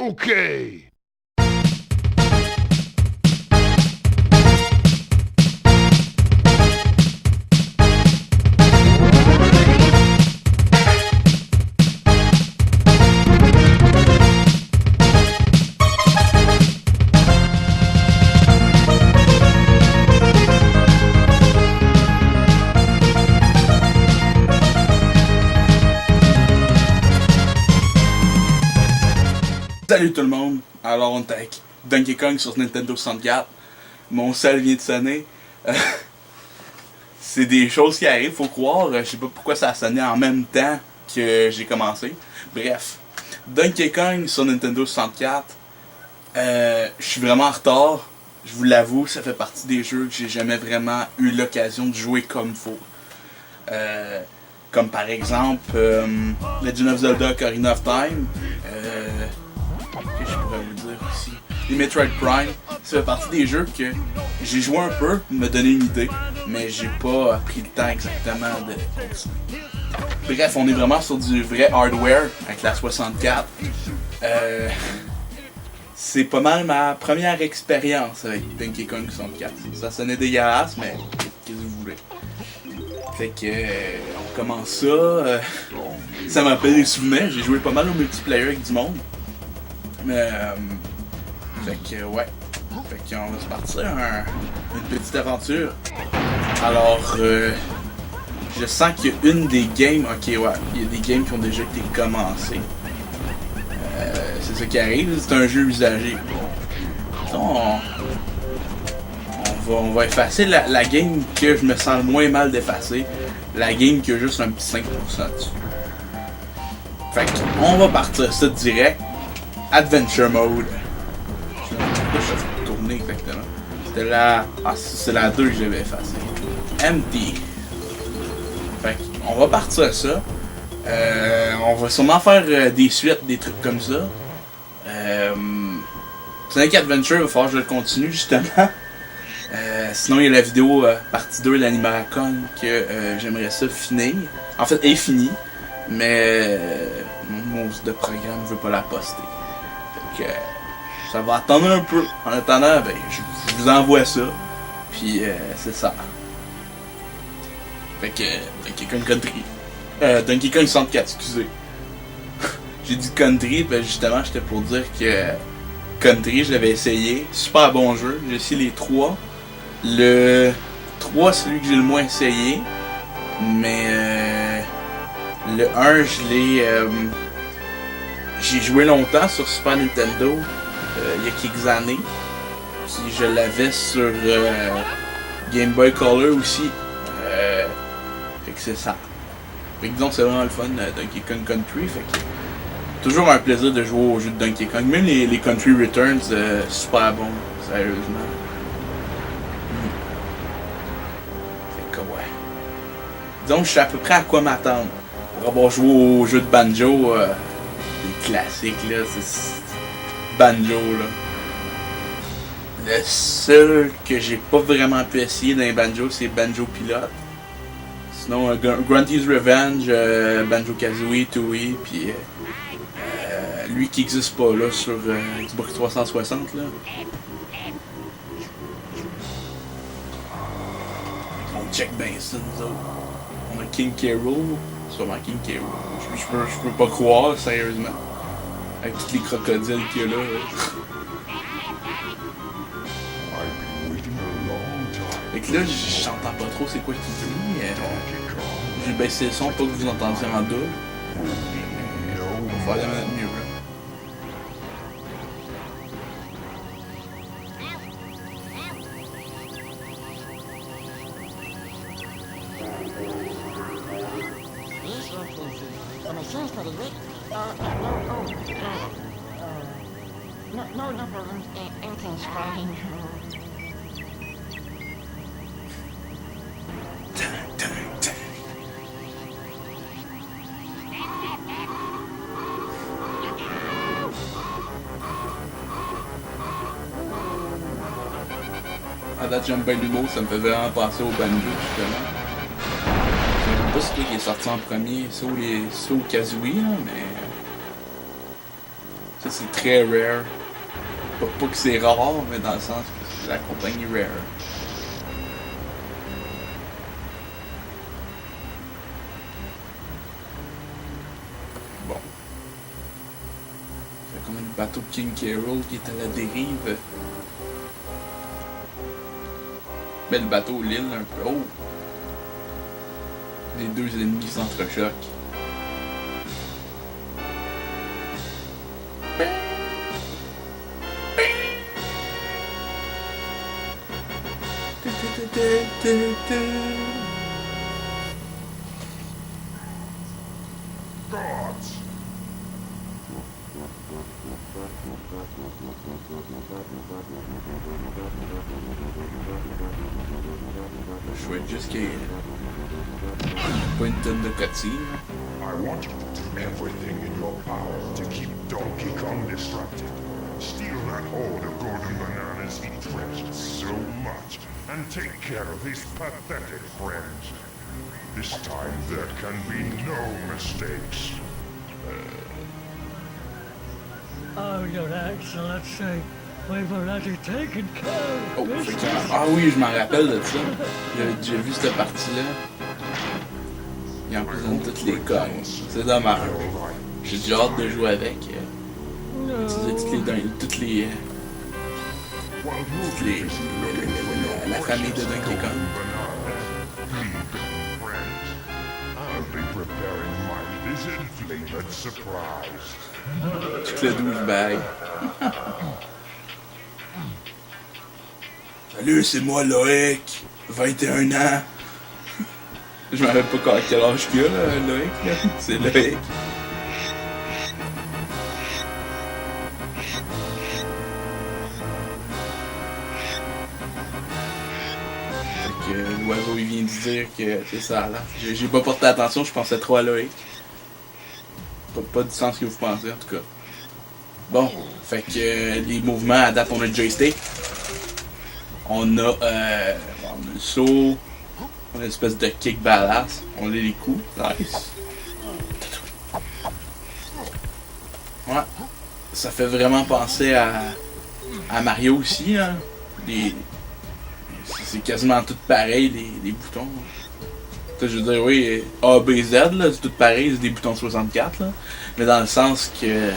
Okay. Salut tout le monde, alors on est avec Donkey Kong sur Nintendo 64. Mon sel vient de sonner. C'est des choses qui arrivent, faut croire. Je sais pas pourquoi ça a sonné en même temps que j'ai commencé. Bref, Donkey Kong sur Nintendo 64. Je suis vraiment en retard. Je vous l'avoue, ça fait partie des jeux que j'ai jamais vraiment eu l'occasion de jouer comme faut. Comme par exemple Legend of Zelda Ocarina of Time. Que je pourrais vous dire aussi. Les Metroid Prime, ça fait partie des jeux que j'ai joué un peu pour me donner une idée, mais j'ai pas pris le temps exactement de continuer. Bref, on est vraiment sur du vrai hardware avec la 64. C'est pas mal ma première expérience avec Donkey Kong 64. Ça sonnait dégueulasse, mais qu'est-ce que vous voulez? Fait que on commence ça. Ça m'a rappelle des souvenirs. J'ai joué pas mal au multiplayer avec du monde. Fait que ouais. Fait qu'on va se partir une petite aventure. Alors je sens qu'il y a une des games. Ok ouais, il y a des games qui ont déjà été commencées. C'est ça qui arrive, c'est un jeu usagé. On va effacer la game que je me sens le moins mal d'effacer. La game qui a juste un petit 5% dessus. Fait qu'on va partir ça direct. Adventure Mode. Je sais pas pourquoi je suis tourné exactement. C'était la... Ah, c'est la 2 que j'avais effacée. Empty. Fait qu'on va partir ça. On va sûrement faire des suites, des trucs comme ça. Sonic Adventure, il va falloir que je le continue justement. Sinon, il y a la vidéo partie 2 de l'Animacon que j'aimerais ça finir. En fait, elle est finie. Mais mon monstre de programme ne veut pas la poster. Fait que ça va attendre un peu. En attendant, ben, je vous envoie ça. Puis c'est ça. Fait que Donkey Kong Country. Donkey Kong 64, excusez. J'ai dit Country, ben justement, j'étais pour dire que Country, je l'avais essayé. Super bon jeu. J'ai essayé les 3. Le 3, c'est celui que j'ai le moins essayé. Mais le 1, j'ai joué longtemps sur Super Nintendo, il y a quelques années. Puis je l'avais sur Game Boy Color aussi. Fait que c'est ça. Fait que disons c'est vraiment le fun Donkey Kong Country. Fait que toujours un plaisir de jouer aux jeux de Donkey Kong. Même les Country Returns, super bon, sérieusement. Fait que ouais. Disons je sais à peu près à quoi m'attendre. Pour avoir joué aux jeux de banjo. Des classiques là, c'est banjo là. Le seul que j'ai pas vraiment pu essayer dans les banjo, c'est Banjo Pilot. Sinon, Grunty's Revenge, Banjo Kazooie, Tooie, puis lui qui existe pas là sur Xbox 360 là. On check bien ça nous autres. On a King K. Rool. Sûrement King K. Rool. Je peux pas croire, sérieusement. Avec tous les crocodiles qu'il y a là. Fait que là, j'entends pas trop c'est quoi qu'il dit. J'ai baissé le son pour que vous entendiez en double. On va faire de notre mieux là. No problem. Everything's fine. À date, j'aime bien l'humour, ça me fait vraiment penser au banjo, justement. Je sais pas si c'est toi qui est sorti en premier, ça ou Kazooie, là, mais... C'est c'est très rare. Pas que c'est rare, mais dans le sens que c'est la compagnie rare. Bon. C'est comme le bateau de King Carol qui est à la dérive. Mais le bateau, l'île, un peu. Oh! Les deux ennemis s'entrechoquent. Gods! Je souhaite juste qu'il y ait pas une tonne de cutscene. I want you to do everything in your power to keep Donkey Kong distracted. Steal that hoard of golden bananas he treasures so much, and take care of his pathetic friends. This time there can be no mistakes. Oh, Your Excellency, we've already taken care Oh, of business. effectivement. Ah oui, je m'en rappelle de ça. J'avais déjà vu cette partie-là. Et en plus, on a toutes les cognes. C'est dommage. J'ai déjà hâte de jouer avec. La famille de Donkey Kong. I'll be preparing my lizard-flavored surprise. Toutes les douchebags. Salut, c'est moi Loïc. 21 ans. Je me rappelle pas quel âge qu'il a, Loïc. Là. C'est Loïc. L'oiseau il vient de dire que c'est ça là. J'ai pas porté attention, je pensais trop à Loïc. Pas du sens que vous pensez en tout cas. Bon, fait que les mouvements à date on a le joystick. On a le saut. On a une espèce de kick badass. On a les coups. Nice. Ouais. Ça fait vraiment penser à Mario aussi hein. C'est quasiment tout pareil, les boutons. Je veux dire, oui, A, B, Z, là, c'est tout pareil, c'est des boutons de 64, là. Mais dans le sens que...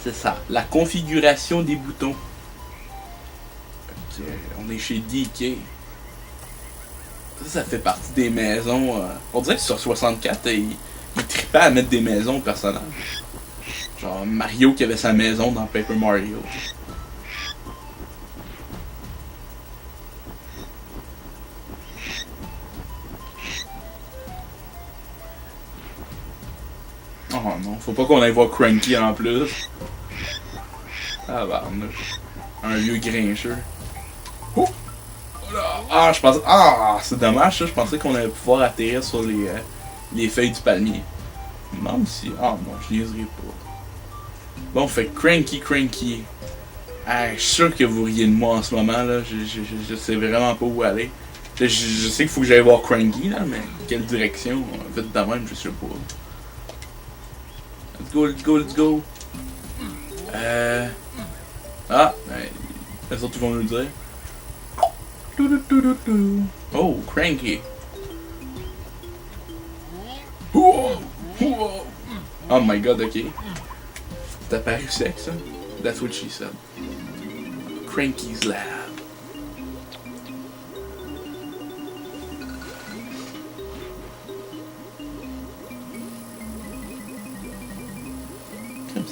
C'est ça, la configuration des boutons. On est chez DK. Ça fait partie des maisons... on dirait que sur 64, il tripait à mettre des maisons aux personnages. Genre Mario qui avait sa maison dans Paper Mario. Oh non, faut pas qu'on aille voir Cranky en plus. Ah bah, un vieux grincheux. Oh! Voilà. Ah, je pensais... Ah, c'est dommage ça, je pensais qu'on allait pouvoir atterrir sur les feuilles du palmier. Non, si... Ah non, je niaiserai pas. Bon, fait Cranky. Ah, je suis sûr que vous riez de moi en ce moment, là. Je sais vraiment pas où aller. Je sais qu'il faut que j'aille voir Cranky, là, mais quelle direction? Faites de même, je sais pas. Let's go. Ah, les autres vont nous le dire. Oh, Cranky. Oh my god, ok. T'as paru sec, ça? That's what she said. Cranky's Lab.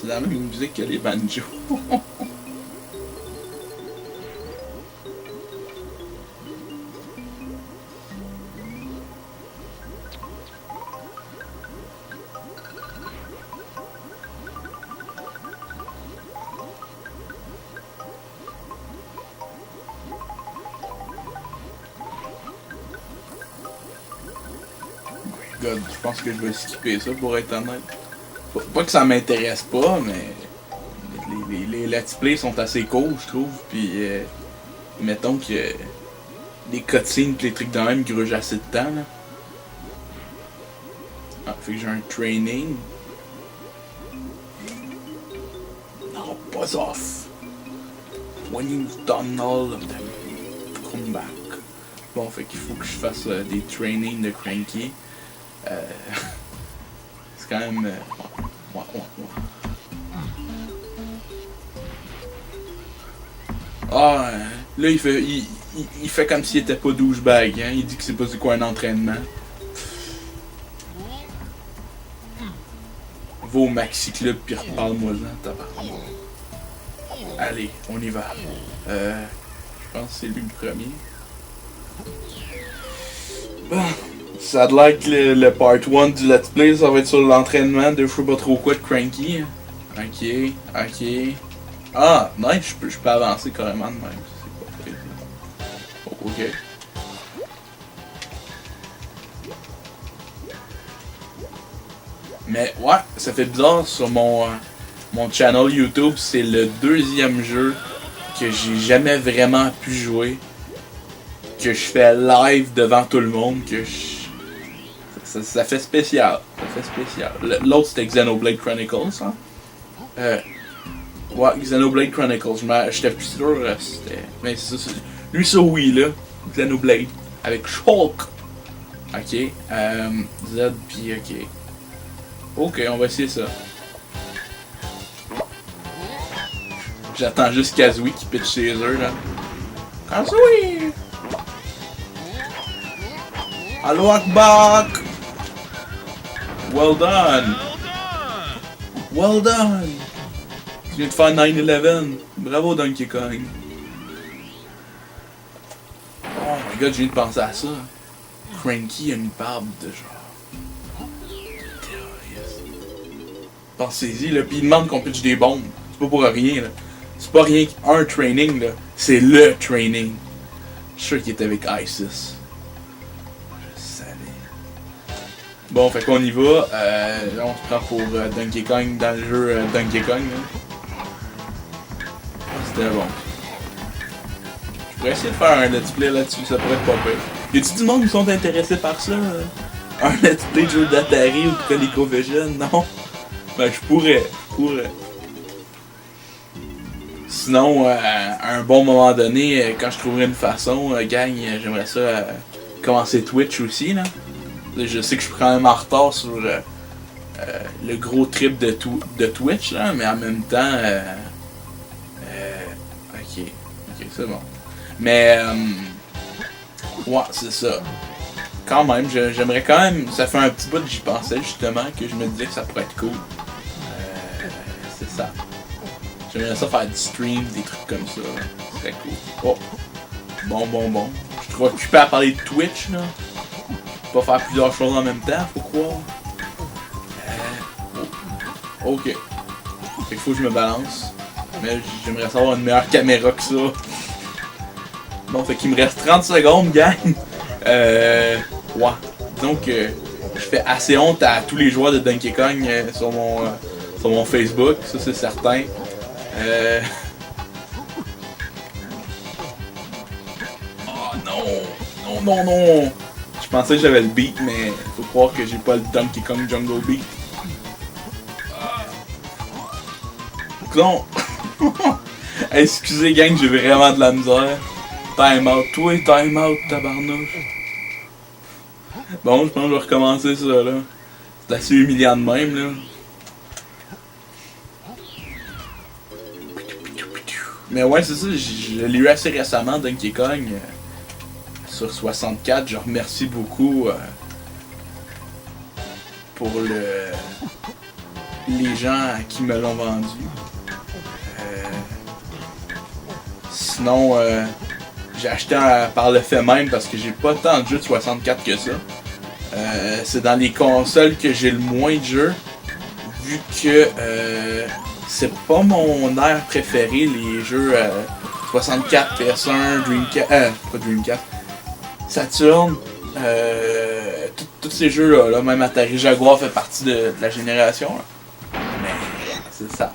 C'est la même musique que les banjos. God, je pense que je vais skipper ça pour être honnête. Pas que ça m'intéresse pas, mais les let's play sont assez cool, je trouve. Puis mettons que les cutscenes pis les trucs de même grugent assez de temps. Là. Ah, fait que j'ai un training. was off. When you've done all of them, come back. Bon, fait qu'il faut que je fasse des trainings de Cranky. C'est quand même... ouais. Ah, là, il fait comme s'il était pas douchebag, hein. Il dit que c'est pas du quoi un entraînement. Va au Maxi Club pis reparle-moi-en, tabarnak. Allez, on y va. Je pense que c'est lui le premier. Bon, ça a l'air que le part 1 du let's play, ça va être sur l'entraînement de je sais pas trop quoi de Cranky. Ok. Ah, nice, je peux avancer carrément de même. C'est pas fait. Oh, ok. Mais ouais, ça fait bizarre sur mon channel YouTube, c'est le deuxième jeu que j'ai jamais vraiment pu jouer, que je fais live devant tout le monde, ça fait spécial. L'autre c'était Xenoblade Chronicles, hein? Ouais, Xenoblade Chronicles, j'étais plus sûr, c'était... Mais c'est ça, lui ça oui là, Xenoblade, avec Shulk. Ok, Z pis ok. Ok, on va essayer ça. J'attends juste Kazooie qui pitch ses œufs là. Kazooie! Allo Akbar! Well done! Well done! Tu viens de faire 9/11. Bravo Donkey Kong. Oh my god, je viens de penser à ça. Cranky a une barbe de genre. Pensez-y, là, pis il demande qu'on pitche des bombes. C'est pas pour rien, là. C'est pas rien qu'un training, là. C'est LE training. Je suis sûr qu'il était avec ISIS. Je savais. Bon, fait qu'on y va. Là, on se prend pour Donkey Kong dans le jeu Donkey Kong, là. C'était bon. Je pourrais essayer de faire un let's play là-dessus, ça pourrait être pas pire. Y a-tu du monde qui sont intéressés par ça? Un let's play de jeu d'Atari ou de ColecoVision? Non? Ben, je pourrais. Sinon, à un bon moment donné, quand je trouverai une façon, gang, j'aimerais ça commencer Twitch aussi, là. Je sais que je suis quand même en retard sur le gros trip de Twitch, là, mais en même temps, ok, c'est bon. Mais, ouais, c'est ça. Quand même, j'aimerais quand même, ça fait un petit bout que j'y pensais, justement, que je me disais que ça pourrait être cool. C'est ça. J'aimerais ça faire du stream, des trucs comme ça. Ce serait cool. Oh. Bon. Je suis trop occupé à parler de Twitch, là. Pas faire plusieurs choses en même temps, faut croire. Ok. Fait qu'il faut que je me balance. Mais j'aimerais savoir une meilleure caméra que ça. Bon, fait qu'il me reste 30 secondes, gang. Ouais. Donc, je fais assez honte à tous les joueurs de Donkey Kong sur mon Facebook, ça c'est certain. Oh non! Je pensais que j'avais le beat, mais faut croire que j'ai pas le Donkey Kong Jungle Beat. Non! Excusez gang, j'ai vraiment de la misère. Time out, tabarnouche. Bon, je pense que je vais recommencer ça là. C'est assez humiliant de même là. Mais ouais, c'est ça, je l'ai eu assez récemment, Donkey Kong, sur 64. Je remercie beaucoup pour les gens qui me l'ont vendu. Sinon, j'ai acheté par le fait même parce que j'ai pas tant de jeux de 64 que ça. C'est dans les consoles que j'ai le moins de jeux, vu que c'est pas mon aire préféré, les jeux 64, PS1, Dreamcast, pas Dreamcast, Saturn, tous ces jeux là, même Atari Jaguar fait partie de la génération. Là. Mais c'est ça.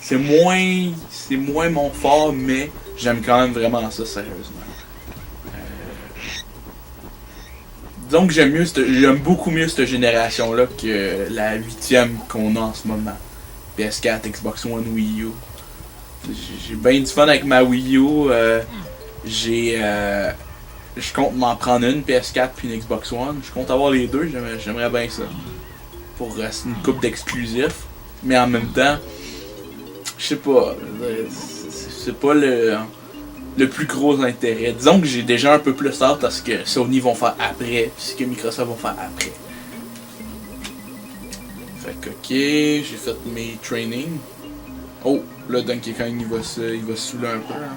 C'est moins mon fort, mais j'aime quand même vraiment ça, sérieusement. Donc j'aime beaucoup mieux cette génération-là que la 8e qu'on a en ce moment. PS4, Xbox One, Wii U. J'ai bien du fun avec ma Wii U. Je compte m'en prendre une PS4 puis une Xbox One. Je compte avoir les deux, j'aimerais bien ça. Pour une coupe d'exclusifs. Mais en même temps, je sais pas. C'est pas le plus gros intérêt. Disons que j'ai déjà un peu plus hâte à ce que Sony vont faire après, puis ce que Microsoft vont faire après. Fait que ok, j'ai fait mes trainings. Oh, là Donkey Kong il va se saouler un peu. Hein.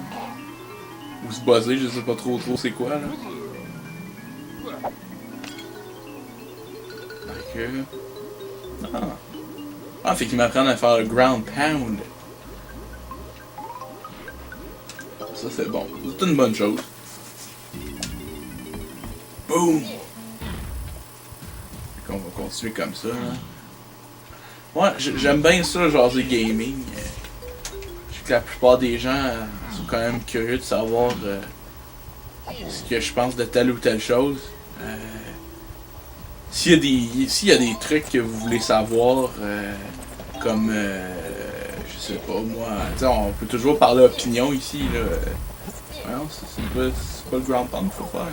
Ou se buzzer, je sais pas trop c'est quoi là. Ok. Ah, fait qu'ils m'apprennent à faire le ground pound. Ça c'est bon, c'est une bonne chose. Boom! Fait qu'on va continuer comme ça. Hein. Ouais, j'aime bien ça, jaser gaming. Je sais que la plupart des gens sont quand même curieux de savoir ce que je pense de telle ou telle chose. S'il y a des trucs que vous voulez savoir, comme, je sais pas moi, t'sais, on peut toujours parler opinion ici, là. Non, c'est pas le ground pound qu'il faut faire.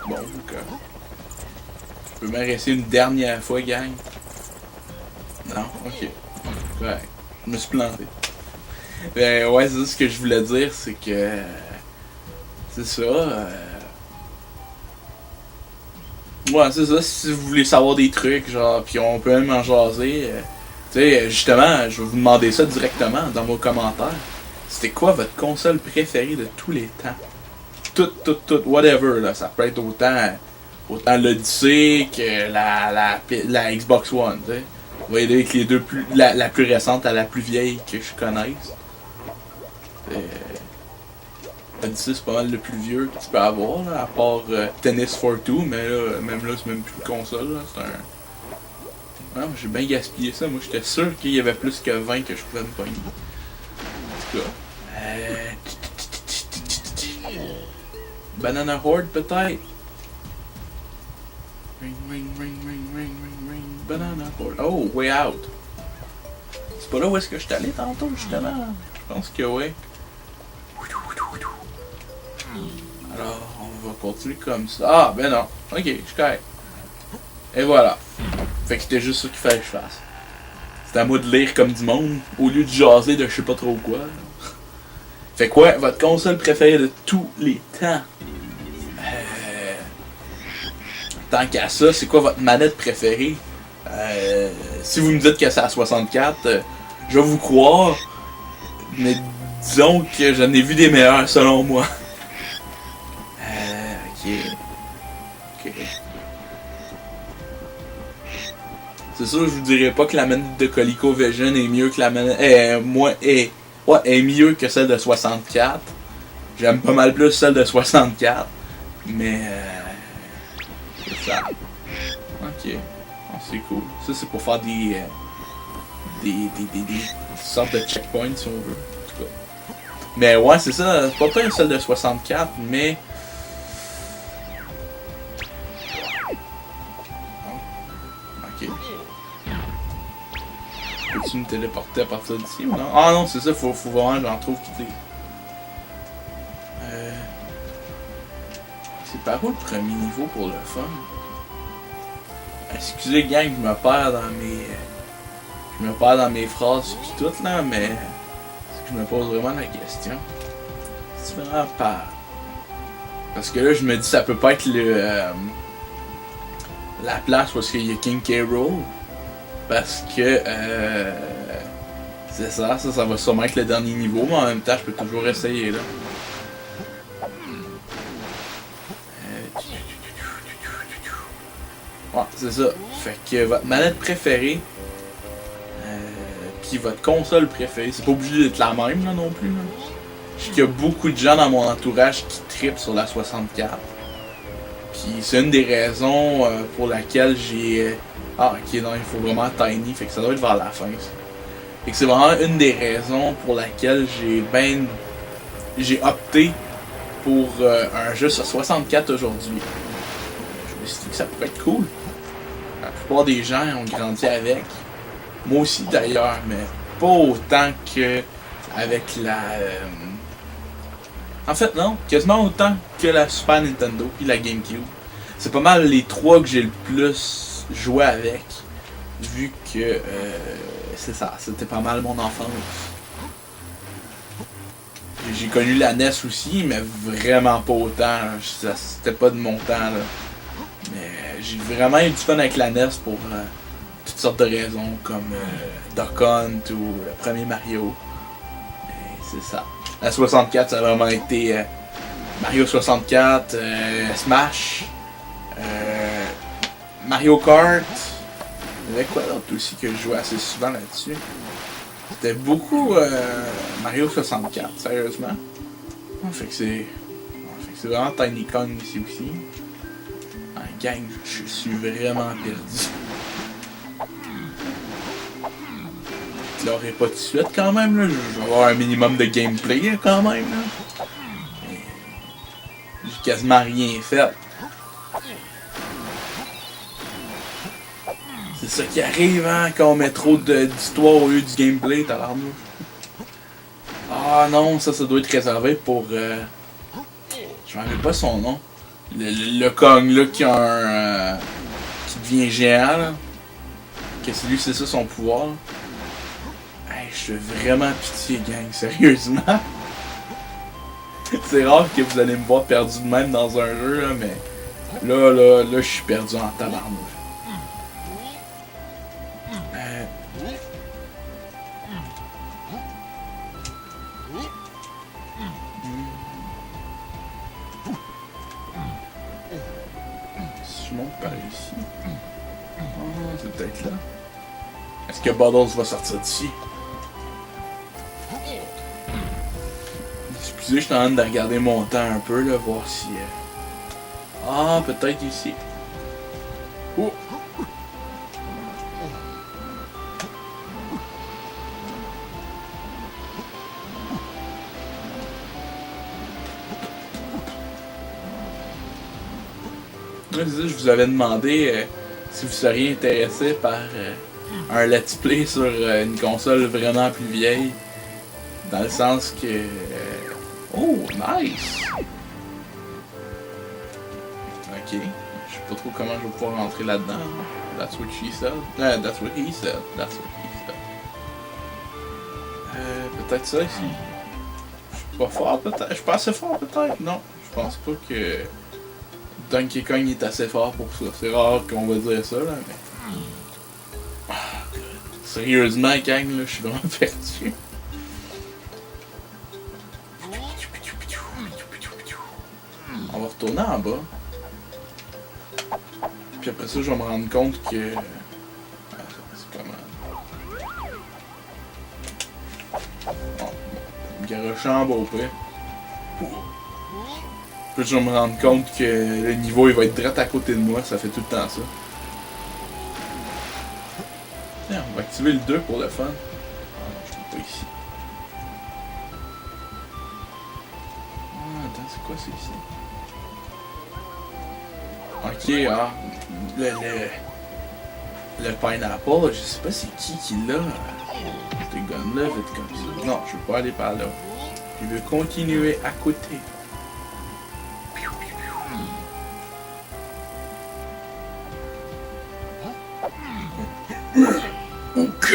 Bon, donc, je peux m'arrêter une dernière fois, gang. Non, ok. Ouais, je me suis planté. Ben ouais, c'est ça ce que je voulais dire, c'est que... c'est ça, ouais, c'est ça, si vous voulez savoir des trucs, genre, pis on peut même en jaser, tu sais, justement, je vais vous demander ça directement dans vos commentaires. C'était quoi votre console préférée de tous les temps? Tout, whatever, là, ça peut être autant l'Odyssey que la Xbox One, tu sais. On va y aller avec les deux la plus récente à la plus vieille que je connaisse. L'Odyssey c'est pas mal le plus vieux que tu peux avoir, là, à part Tennis for Two, mais là, même là, c'est même plus une console, là, c'est un... Ouais, j'ai bien gaspillé ça, moi j'étais sûr qu'il y avait plus que 20 que je pouvais me pogner. En tout cas... Banana Horde peut-être? Ring, ring, ring, ring, ring, ring, ring, Banana Horde. Oh, Way Out. C'est pas là où est-ce que je suis allé tantôt, justement? Je pense que ouais. Alors, on va continuer comme ça. Ah, ben non. Ok, je suis correct. Et voilà. Fait que c'était juste ça qu'il fallait que je fasse. C'était à moi de lire comme du monde, au lieu de jaser de je sais pas trop quoi. Fait quoi, votre console préférée de tous les temps? Tant qu'à ça, c'est quoi votre manette préférée? Si vous me dites que c'est à 64, je vais vous croire. Mais disons que j'en ai vu des meilleurs selon moi. Ok. C'est sûr, je vous dirais pas que la manette de ColecoVision est mieux que la manette. est mieux que celle de 64. J'aime pas mal plus celle de 64. Mais c'est ça. Ok. Oh, c'est cool. Ça c'est pour faire des sortes de checkpoints si on veut. En tout cas. Mais ouais, c'est ça. C'est pas celle de 64, mais. Ok. Peux-tu me téléporter à partir d'ici ou non? Ah non, c'est ça, faut vraiment que j'en trouve qui t'es. C'est par où le premier niveau pour le fun? Excusez gang, je me perds dans mes phrases pis tout là, mais je me pose vraiment la question. C'est vraiment par. Parce que là je me dis ça peut pas être la place où il y a King K. Rool. Parce que c'est ça va sûrement être le dernier niveau, mais en même temps je peux toujours essayer là. Ouais, c'est ça. Fait que votre manette préférée, puis votre console préférée, c'est pas obligé d'être la même là non plus. Là. Je sais qu'il y a beaucoup de gens dans mon entourage qui trippent sur la 64. Puis c'est une des raisons pour laquelle j'ai... Ah ok, non, il faut vraiment Tiny, fait que ça doit être vers la fin ça. Fait que c'est vraiment une des raisons pour laquelle j'ai opté pour un jeu sur 64 aujourd'hui. Je me suis dit que ça pourrait être cool. La plupart des gens ont grandi avec. Moi aussi d'ailleurs, mais pas autant que avec la... En fait, non, quasiment autant que la Super Nintendo puis la GameCube. C'est pas mal les trois que j'ai le plus joué avec, vu que c'est ça, c'était pas mal mon enfance. J'ai connu la NES aussi, mais vraiment pas autant. C'était pas de mon temps, là. Mais j'ai vraiment eu du fun avec la NES pour toutes sortes de raisons, comme Duck Hunt ou le premier Mario. Et c'est ça. La 64, ça a vraiment été Mario 64, Smash, Mario Kart. Il y avait quoi d'autre aussi que je jouais assez souvent là-dessus? C'était beaucoup Mario 64, sérieusement. Fait que c'est vraiment Tiny Kong ici aussi. En gang, je suis vraiment perdu. Je l'aurai pas tout de suite quand même, là. Je vais avoir un minimum de gameplay là, quand même. Là. J'ai quasiment rien fait. C'est ça qui arrive, hein, quand on met trop d'histoire au lieu du gameplay, t'as l'air nous. Ah non, ça doit être réservé pour... je me rappelle pas son nom. Le Kong, là, qui a un... qui devient géant, là. Que c'est lui, c'est ça son pouvoir. Hey, je suis vraiment pitié, gang, sérieusement. C'est rare que vous allez me voir perdu de même dans un jeu, là, mais... Là, je suis perdu en tabarnouche. Si je monte par ici... Oh, c'est peut-être là. Est-ce que Bottles va sortir d'ici? Excusez, je suis en train de regarder mon temps un peu, là, voir si... Ah, peut-être ici. Oh! Je vous avais demandé si vous seriez intéressé par un let's play sur une console vraiment plus vieille. Dans le sens que... Oh, nice! Ok. Je sais pas trop comment je vais pouvoir rentrer là-dedans. That's what she said. That's what he said. That's what he said. Peut-être ça ici. Je suis pas fort peut-être. Je suis pas assez fort peut-être. Non, je pense pas que Donkey Kong est assez fort pour ça. C'est rare qu'on va dire ça là, mais... Ah, sérieusement, gang, là, je suis vraiment perdu. On va retourner en bas. Puis après ça, je vais me rendre compte que... c'est comment... Bon, garocher en bas au près. Puis je vais me rendre compte que le niveau il va être direct à côté de moi, ça fait tout le temps ça. Tiens, on va activer le 2 pour le fun. Ah non, je peux pas ici. Ah, attends, c'est quoi c'est ici? Ok, ah, le pineapple, je sais pas c'est qui l'a. Ce gun-là va être comme ça. Non, je veux pas aller par là. Je veux continuer à côté. Ok.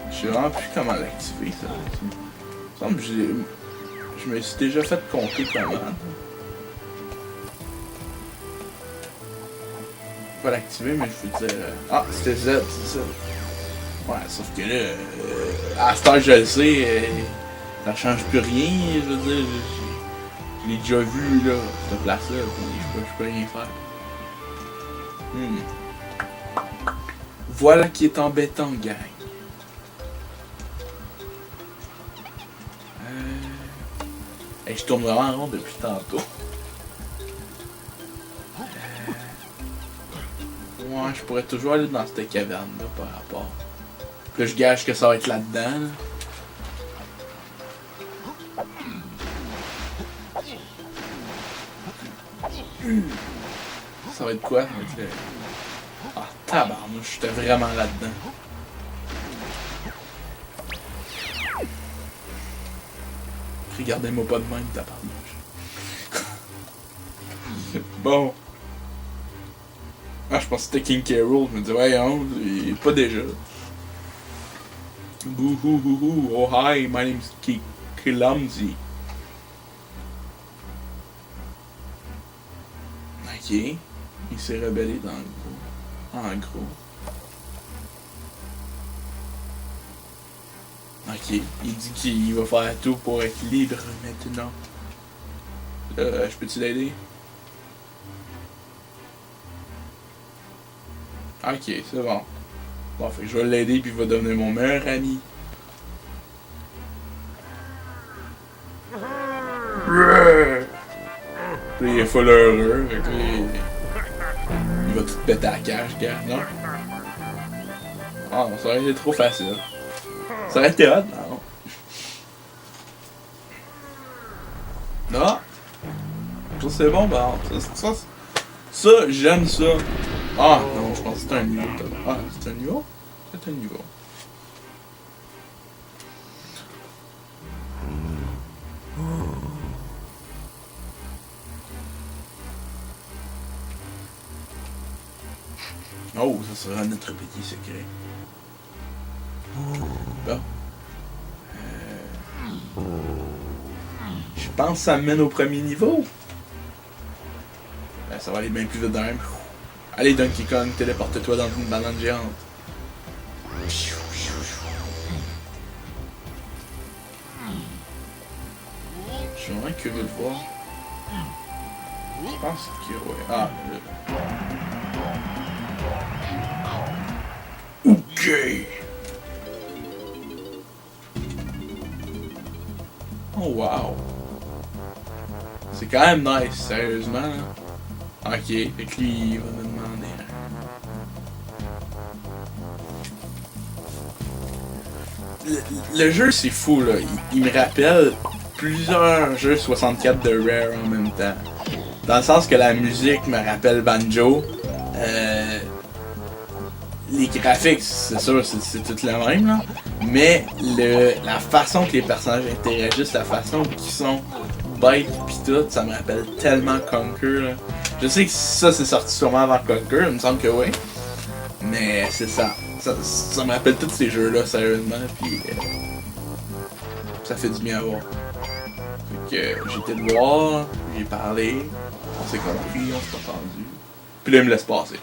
Je sais vraiment plus comment l'activer ça. Il me semble que je me suis déjà fait compter comment. Pas l'activer mais je veux dire... Ah, c'était Z, c'est ça. Ouais, sauf que là, à cette heure je le sais, ça change plus rien, je veux dire. Je l'ai déjà vu là, cette place-là, je peux rien faire. Voilà qui est embêtant, gang. Hey, je tourne vraiment en rond depuis tantôt. Ouais, je pourrais toujours aller dans cette caverne-là par rapport. Puis là, je gage que ça va être là-dedans. Là. ça va être quoi? Ça va être le... Ah, tabarnouche, j'étais vraiment là-dedans. Regardez-moi pas de même, tabarnouche. Bon. Ah, je pensais que c'était King K. Rool. Je me disais, ouais, hein, pas déjà. Boo-hoo-hoo-hoo. Oh, hi, my name's Clumsy. Ok. Il s'est rebellé dans le gros. En gros. Ok. Il dit qu'il va faire tout pour être libre maintenant. Je peux-tu l'aider? Ok, c'est bon. Bon, fait que je vais l'aider puis il va devenir mon meilleur ami. Puis il est full heureux, fait que il va tout péter à la cage, gars, non? Ah non, ça aurait été trop facile. Ça aurait été hot, non? Non? Ça c'est bon, bah, ça j'aime ça. Ah non, je pense que c'est un niveau. Ah, c'est un niveau? C'est un niveau. Oh, ça sera notre petit secret. Bon. Je pense que ça me mène au premier niveau. Ben, ça va aller bien plus vite d'un même. Allez Donkey Kong, téléporte-toi dans une banane géante. Je suis vraiment curieux de voir. Je pense que ouais. Ah, là. Ok. Oh wow. C'est quand même nice, sérieusement. Ok, fait que lui, il va me demander. Le jeu, c'est fou, là. Il me rappelle plusieurs jeux 64 de Rare en même temps. Dans le sens que la musique me rappelle Banjo. Les graphiques, c'est sûr, c'est tout le même, là. Mais la façon que les personnages interagissent, la façon qu'ils sont bêtes pis tout, ça me rappelle tellement Conker, là. Je sais que ça c'est sorti sûrement avant Conker, il me semble que oui. Mais c'est ça. Ça me rappelle tous ces jeux-là, sérieusement, pis ça fait du bien à voir. Fait que j'ai été le voir, j'ai parlé, on s'est compris, on s'est entendu. Puis là, il me laisse passer.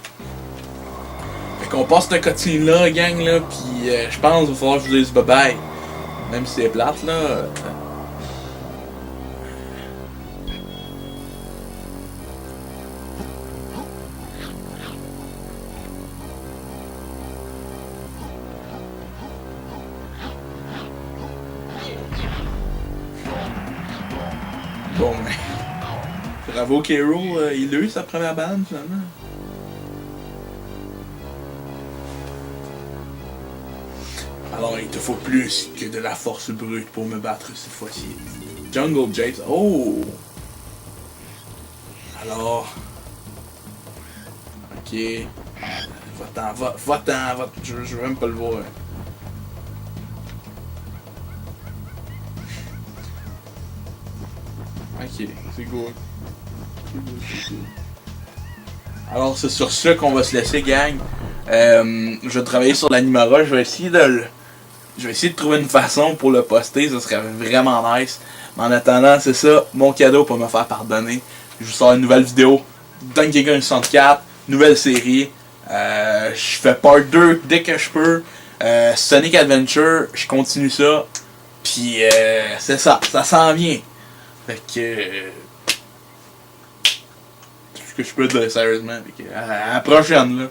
Fait qu'on passe cette cutscene-là, gang, là, pis je pense qu'il va falloir que je vous dise bye-bye. Même si c'est plate, là. Bon, mais... Bravo K. Rool, il a eu sa première bande, finalement. Alors, il te faut plus que de la force brute pour me battre cette fois-ci. Jungle Japes, oh! Alors... Ok... Va-t'en, je veux même pas le voir. Ok, c'est good. Alors, c'est sur ça qu'on va se laisser, gang. Je vais travailler sur l'Animara, je vais essayer de trouver une façon pour le poster, ça serait vraiment nice. Mais en attendant, c'est ça, mon cadeau pour me faire pardonner. Je vous sors une nouvelle vidéo, Donkey Kong 64, nouvelle série. Je fais part 2 dès que je peux. Sonic Adventure, je continue ça. Puis c'est ça s'en vient. Fait que... tout ce que je peux dire sérieusement. Fait que, à la prochaine là.